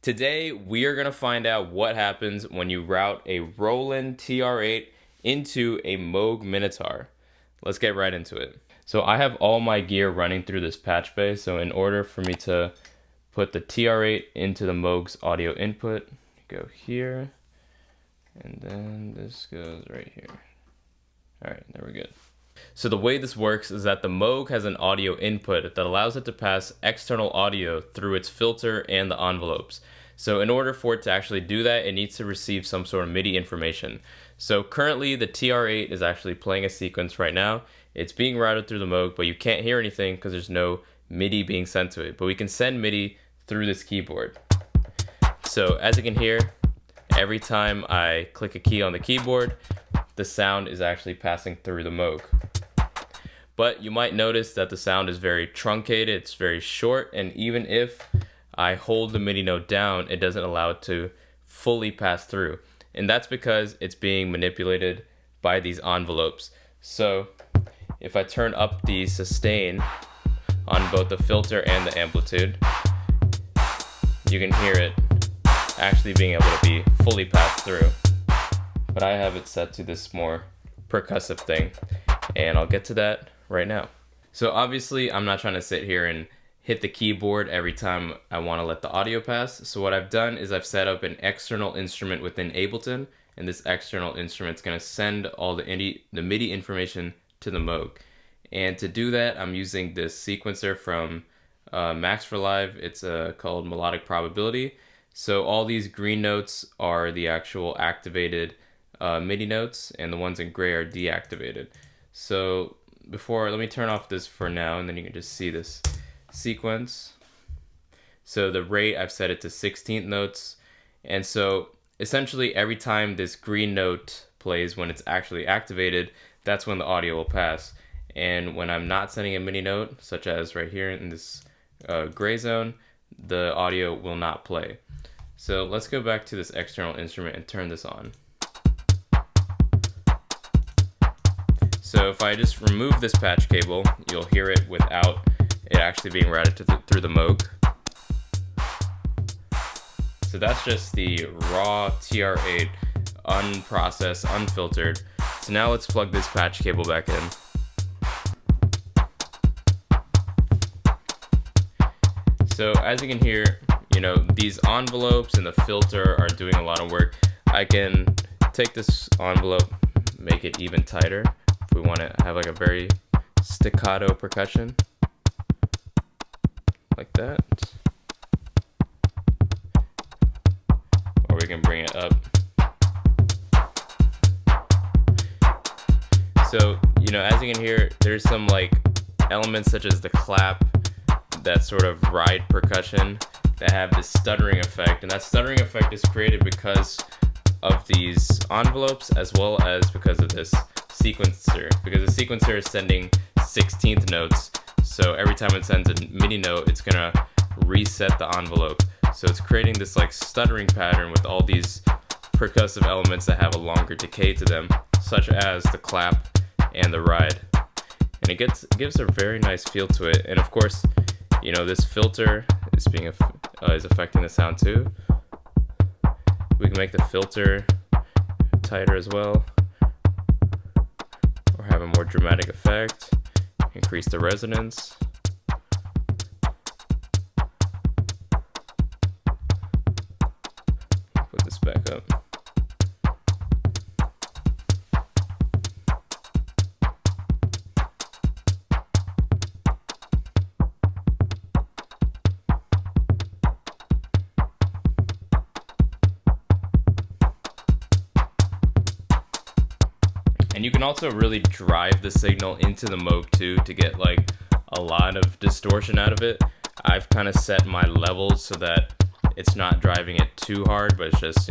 Today, we are going to find out what happens when you route a Roland TR8 into a Moog Minitaur. Let's get right into it. So I have all my gear running through this patch bay. So in order for me to put the TR8 into the Moog's audio input, go here, and then this goes right here. All right, there we're good. So the way this works is that the Moog has an audio input that allows it to pass external audio through its filter and the envelopes. So in order for it to actually do that, it needs to receive some sort of MIDI information. So currently the TR8 is actually playing a sequence right now. It's being routed through the Moog, but you can't hear anything because there's no MIDI being sent to it. But we can send MIDI through this keyboard. So as you can hear, every time I click a key on the keyboard, the sound is actually passing through the Moog. But you might notice that the sound is very truncated, it's very short, and even if I hold the MIDI note down, it doesn't allow it to fully pass through. And that's because it's being manipulated by these envelopes. So if I turn up the sustain on both the filter and the amplitude, you can hear it actually being able to be fully passed through. But I have it set to this more percussive thing, and I'll get to that right now. So obviously I'm not trying to sit here and hit the keyboard every time I want to let the audio pass. So what I've done is I've set up an external instrument within Ableton, and this external instrument is going to send all the MIDI information to the Moog. And to do that, I'm using this sequencer from Max for Live. It's called Melodic Probability. So all these green notes are the actual activated MIDI notes, and the ones in gray are deactivated. So let me turn off this for now, and then you can just see this sequence. So the rate, I've set it to 16th notes, and so essentially every time this green note plays when it's actually activated, that's when the audio will pass. And when I'm not sending a MIDI note, such as right here in this gray zone, the audio will not play. So let's go back to this external instrument and turn this on. So if I just remove this patch cable, you'll hear it without it actually being routed through the Moog. So that's just the raw TR8, unprocessed, unfiltered. So now let's plug this patch cable back in. So as you can hear, these envelopes and the filter are doing a lot of work. I can take this envelope, make it even tighter if we want to have like a very staccato percussion, like that. Or we can bring it up. So, as you can hear, there's some like elements such as the clap, that sort of ride percussion, that have this stuttering effect. And that stuttering effect is created because of these envelopes as well as because of this sequencer. Because the sequencer is sending 16th notes, so every time it sends a MIDI note, it's gonna reset the envelope. So it's creating this like stuttering pattern with all these percussive elements that have a longer decay to them, such as the clap and the ride. And it gives a very nice feel to it. And of course, this filter is affecting the sound too. We can make the filter tighter as well, or have a more dramatic effect, increase the resonance. Put this back up. And you can also really drive the signal into the Moog too to get like a lot of distortion out of it. I've kind of set my levels so that it's not driving it too hard, but it's just,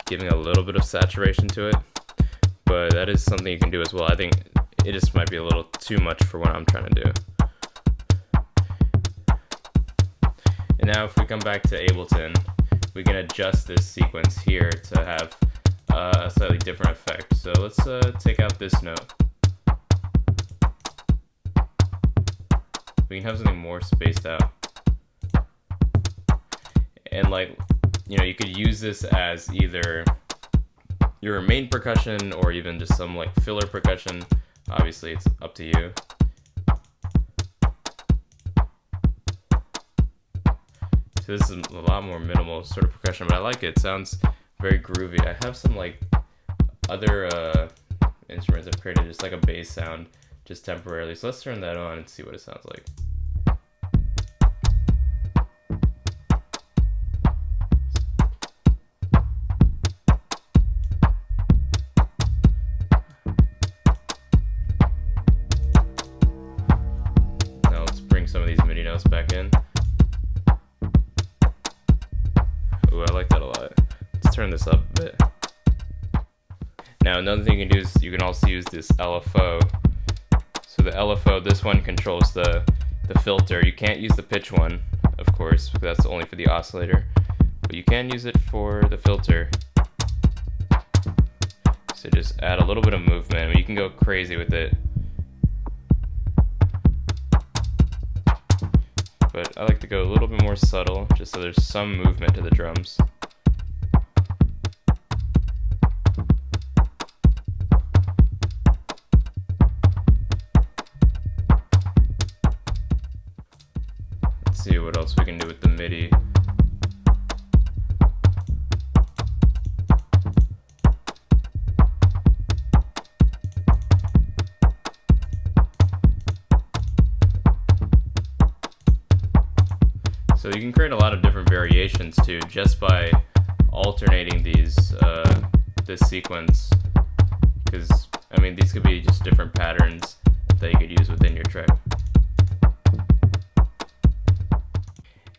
giving a little bit of saturation to it. But that is something you can do as well. I think it just might be a little too much for what I'm trying to do. And now if we come back to Ableton, we can adjust this sequence here to have a slightly different effect. So let's take out this note. We can have something more spaced out. And like, you know, you could use this as either your main percussion or even just some like filler percussion. Obviously it's up to you. So this is a lot more minimal sort of percussion, but I like it. It sounds very groovy. I have some like other instruments I've created, just like a bass sound, just temporarily. So let's turn that on and see what it sounds like. Now let's bring some of these MIDI notes back in. Ooh, I like that a lot. Let's turn this up a bit. Now another thing you can do is you can also use this LFO. So the LFO, this one controls the filter. You can't use the pitch one, of course, because that's only for the oscillator. But you can use it for the filter. So just add a little bit of movement. I mean, you can go crazy with it. But I like to go a little bit more subtle, just so there's some movement to the drums. Let's see what else we can do with the MIDI. So you can create a lot of different variations too, just by alternating these this sequence. Because I mean, these could be just different patterns that you could use within your track.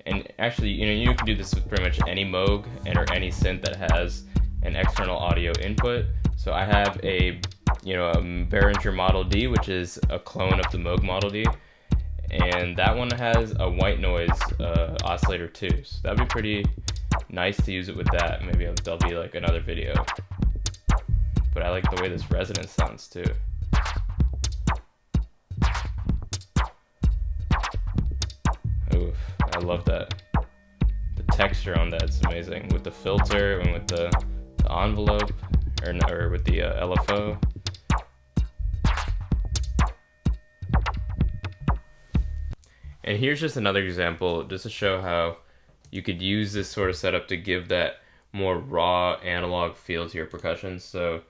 And actually, you know, you can do this with pretty much any Moog or any synth that has an external audio input. So I have a Behringer Model D, which is a clone of the Moog Model D, and that one has a white noise oscillator too. So that'd be pretty nice to use it with that. Maybe there'll be like another video. But I like the way this resonance sounds too. Oof, I love that. The texture on that's amazing with the filter and with the envelope, or with the LFO. And here's just another example, just to show how you could use this sort of setup to give that more raw analog feel to your percussion. So,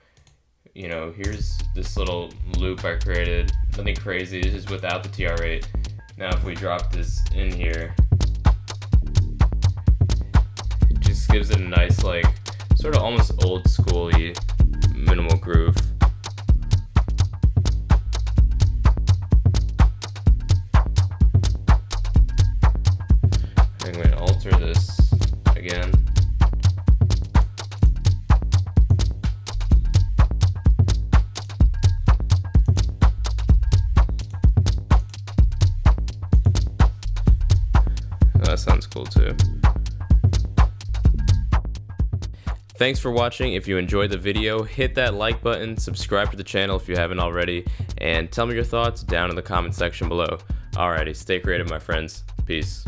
you know, here's this little loop I created, nothing crazy, this is without the TR8. Now if we drop this in here, it just gives it a nice, like, sort of almost old school-y minimal groove. I'm going to alter this again. That sounds cool too. Thanks for watching. If you enjoyed the video, hit that like button, subscribe to the channel if you haven't already, and tell me your thoughts down in the comment section below. Alrighty, stay creative, my friends. Peace.